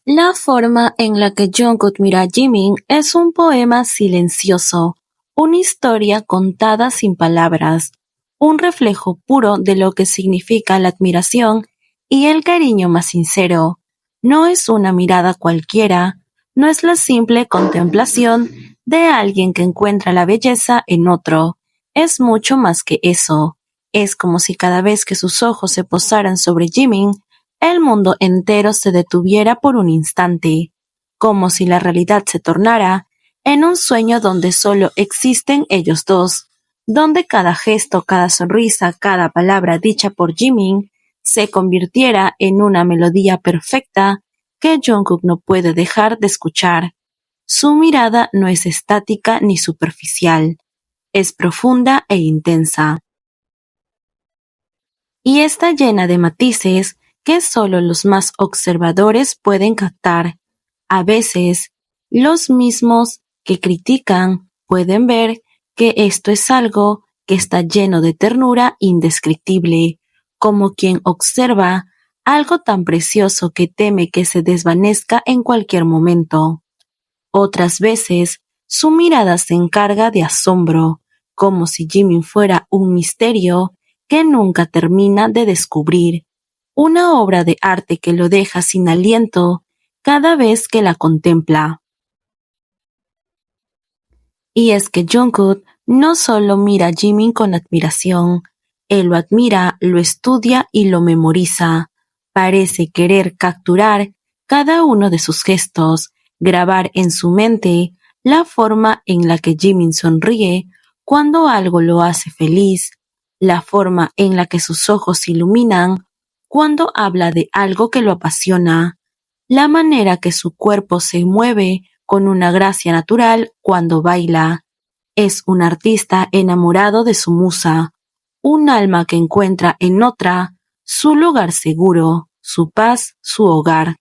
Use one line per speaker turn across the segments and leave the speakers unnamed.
La forma en la que Jungkook mira a Jimin es un poema silencioso, una historia contada sin palabras, un reflejo puro de lo que significa la admiración y el cariño más sincero. No es una mirada cualquiera, no es la simple contemplación de alguien que encuentra la belleza en otro, es mucho más que eso. Es como si cada vez que sus ojos se posaran sobre Jimin, el mundo entero se detuviera por un instante, como si la realidad se tornara en un sueño donde solo existen ellos dos, donde cada gesto, cada sonrisa, cada palabra dicha por Jimin se convirtiera en una melodía perfecta que Jungkook no puede dejar de escuchar. Su mirada no es estática ni superficial, es profunda e intensa y está llena de matices que solo los más observadores pueden captar. A veces, los mismos que critican pueden ver que esto es algo que está lleno de ternura indescriptible, como quien observa algo tan precioso que teme que se desvanezca en cualquier momento. Otras veces, su mirada se encarga de asombro, como si Jimin fuera un misterio que nunca termina de descubrir, una obra de arte que lo deja sin aliento cada vez que la contempla. Y es que Jungkook no solo mira a Jimin con admiración, él lo admira, lo estudia y lo memoriza. Parece querer capturar cada uno de sus gestos, grabar en su mente la forma en la que Jimin sonríe cuando algo lo hace feliz, la forma en la que sus ojos se iluminan cuando habla de algo que lo apasiona, la manera que su cuerpo se mueve con una gracia natural cuando baila. Es un artista enamorado de su musa, un alma que encuentra en otra su lugar seguro, su paz, su hogar.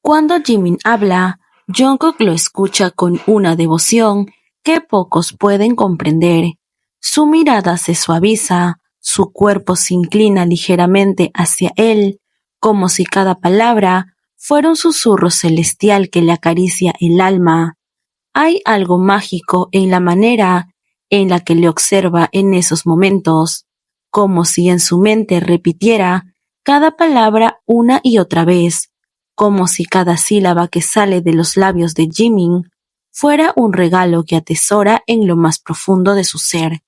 Cuando Jimin habla, Jungkook lo escucha con una devoción que pocos pueden comprender. Su mirada se suaviza, su cuerpo se inclina ligeramente hacia él, como si cada palabra fuera un susurro celestial que le acaricia el alma. Hay algo mágico en la manera en la que le observa en esos momentos, como si en su mente repitiera cada palabra una y otra vez, como si cada sílaba que sale de los labios de Jimin fuera un regalo que atesora en lo más profundo de su ser.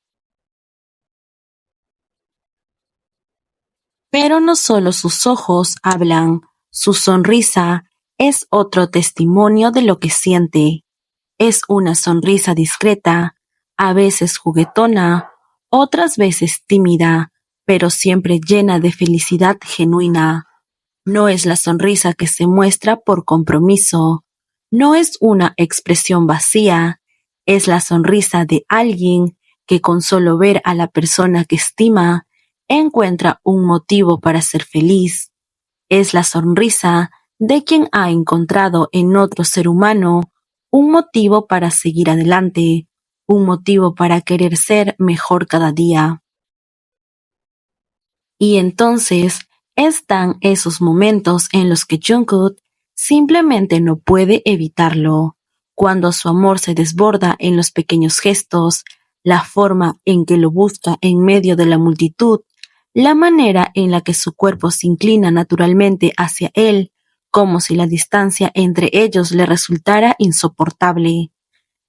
Pero no solo sus ojos hablan, su sonrisa es otro testimonio de lo que siente. Es una sonrisa discreta, a veces juguetona, otras veces tímida, pero siempre llena de felicidad genuina. No es la sonrisa que se muestra por compromiso, no es una expresión vacía, es la sonrisa de alguien que con solo ver a la persona que estima encuentra un motivo para ser feliz. Es la sonrisa de quien ha encontrado en otro ser humano un motivo para seguir adelante, un motivo para querer ser mejor cada día. Y entonces están esos momentos en los que Jungkook simplemente no puede evitarlo, cuando su amor se desborda en los pequeños gestos, la forma en que lo busca en medio de la multitud, la manera en la que su cuerpo se inclina naturalmente hacia él, como si la distancia entre ellos le resultara insoportable,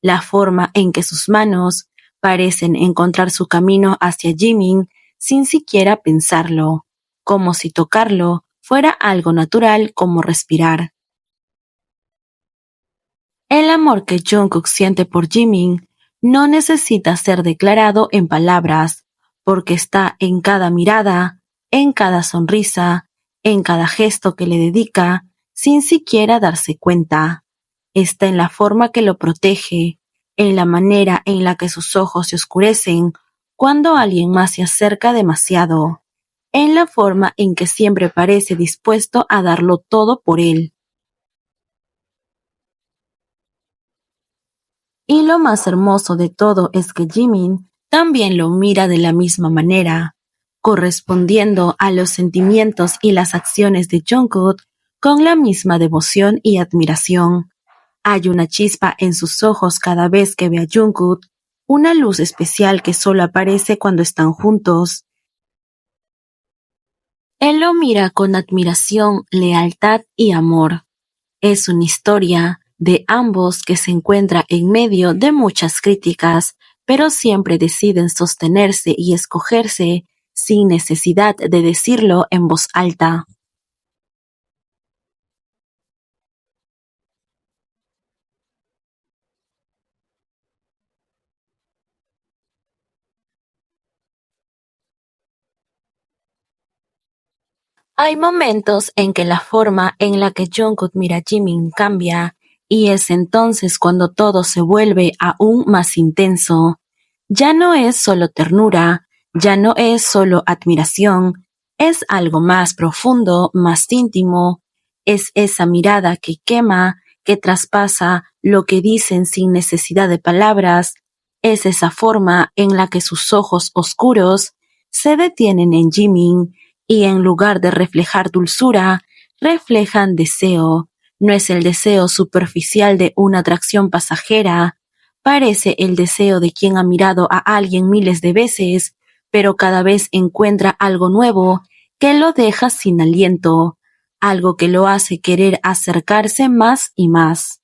la forma en que sus manos parecen encontrar su camino hacia Jimin sin siquiera pensarlo, como si tocarlo fuera algo natural como respirar. El amor que Jungkook siente por Jimin no necesita ser declarado en palabras, porque está en cada mirada, en cada sonrisa, en cada gesto que le dedica, sin siquiera darse cuenta. Está en la forma que lo protege, en la manera en la que sus ojos se oscurecen cuando alguien más se acerca demasiado, en la forma en que siempre parece dispuesto a darlo todo por él. Y lo más hermoso de todo es que Jimin también lo mira de la misma manera, correspondiendo a los sentimientos y las acciones de Jungkook con la misma devoción y admiración. Hay una chispa en sus ojos cada vez que ve a Jungkook, una luz especial que solo aparece cuando están juntos. Él lo mira con admiración, lealtad y amor. Es una historia de ambos que se encuentra en medio de muchas críticas, pero siempre deciden sostenerse y escogerse sin necesidad de decirlo en voz alta. Hay momentos en que la forma en la que Jungkook mira a Jimin cambia, y es entonces cuando todo se vuelve aún más intenso. Ya no es solo ternura, ya no es solo admiración, es algo más profundo, más íntimo. Es esa mirada que quema, que traspasa lo que dicen sin necesidad de palabras. Es esa forma en la que sus ojos oscuros se detienen en Jimin y en lugar de reflejar dulzura, reflejan deseo. No es el deseo superficial de una atracción pasajera, parece el deseo de quien ha mirado a alguien miles de veces, pero cada vez encuentra algo nuevo que lo deja sin aliento, algo que lo hace querer acercarse más y más.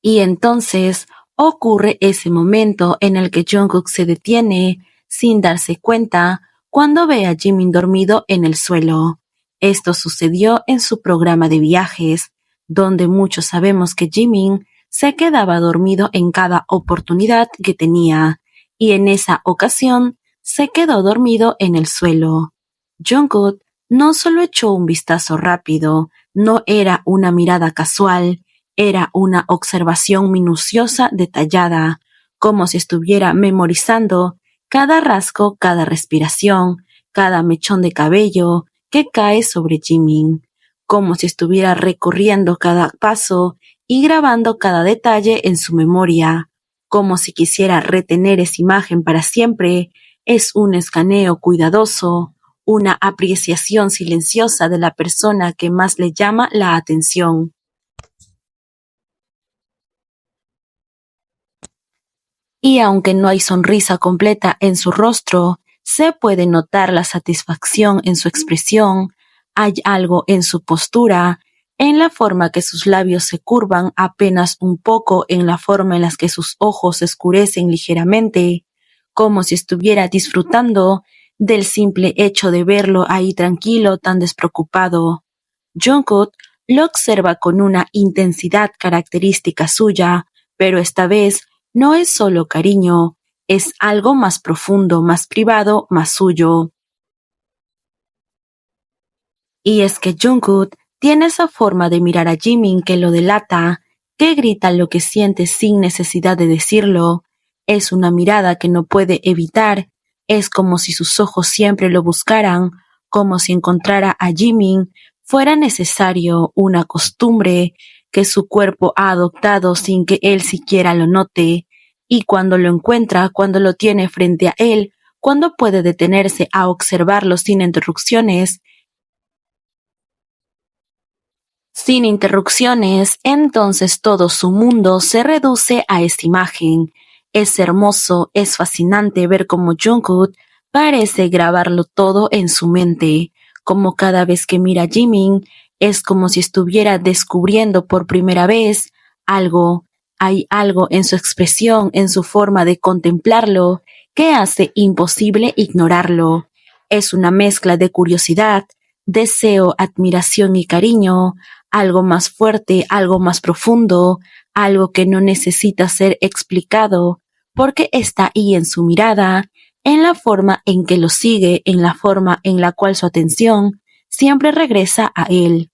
Y entonces ocurre ese momento en el que Jungkook se detiene, sin darse cuenta, cuando ve a Jimin dormido en el suelo. Esto sucedió en su programa de viajes, donde muchos sabemos que Jimin se quedaba dormido en cada oportunidad que tenía, y en esa ocasión se quedó dormido en el suelo. Jungkook no solo echó un vistazo rápido, no era una mirada casual, era una observación minuciosa, detallada, como si estuviera memorizando cada rasgo, cada respiración, cada mechón de cabello que cae sobre Jimin, como si estuviera recorriendo cada paso y grabando cada detalle en su memoria, como si quisiera retener esa imagen para siempre. Es un escaneo cuidadoso, una apreciación silenciosa de la persona que más le llama la atención. Y aunque no hay sonrisa completa en su rostro, se puede notar la satisfacción en su expresión, hay algo en su postura, en la forma que sus labios se curvan apenas un poco, en la forma en la que sus ojos se oscurecen ligeramente, como si estuviera disfrutando del simple hecho de verlo ahí tranquilo, tan despreocupado. Jungkook lo observa con una intensidad característica suya, pero esta vez no es solo cariño, es algo más profundo, más privado, más suyo. Y es que Jungkook tiene esa forma de mirar a Jimin que lo delata, que grita lo que siente sin necesidad de decirlo. Es una mirada que no puede evitar, es como si sus ojos siempre lo buscaran, como si encontrara a Jimin fuera necesario, una costumbre que su cuerpo ha adoptado sin que él siquiera lo note, y cuando lo encuentra, cuando lo tiene frente a él, cuando puede detenerse a observarlo sin interrupciones, entonces todo su mundo se reduce a esta imagen. Es hermoso, es fascinante ver cómo Jungkook parece grabarlo todo en su mente, como cada vez que mira a Jimin, es como si estuviera descubriendo por primera vez algo. Hay algo en su expresión, en su forma de contemplarlo, que hace imposible ignorarlo. Es una mezcla de curiosidad, deseo, admiración y cariño, algo más fuerte, algo más profundo, algo que no necesita ser explicado, porque está ahí en su mirada, en la forma en que lo sigue, en la forma en la cual su atención siempre regresa a él.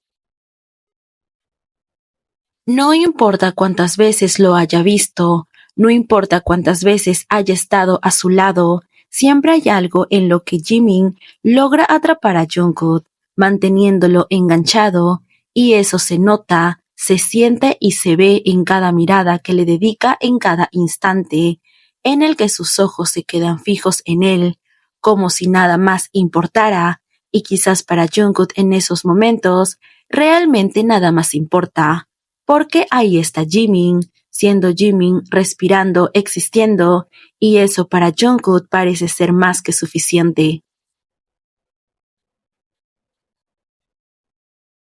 No importa cuántas veces lo haya visto, no importa cuántas veces haya estado a su lado, siempre hay algo en lo que Jimin logra atrapar a Jungkook, manteniéndolo enganchado, y eso se nota, se siente y se ve en cada mirada que le dedica en cada instante, en el que sus ojos se quedan fijos en él, como si nada más importara, y quizás para Jungkook en esos momentos realmente nada más importa, porque ahí está Jimin, siendo Jimin, respirando, existiendo, y eso para Jungkook parece ser más que suficiente.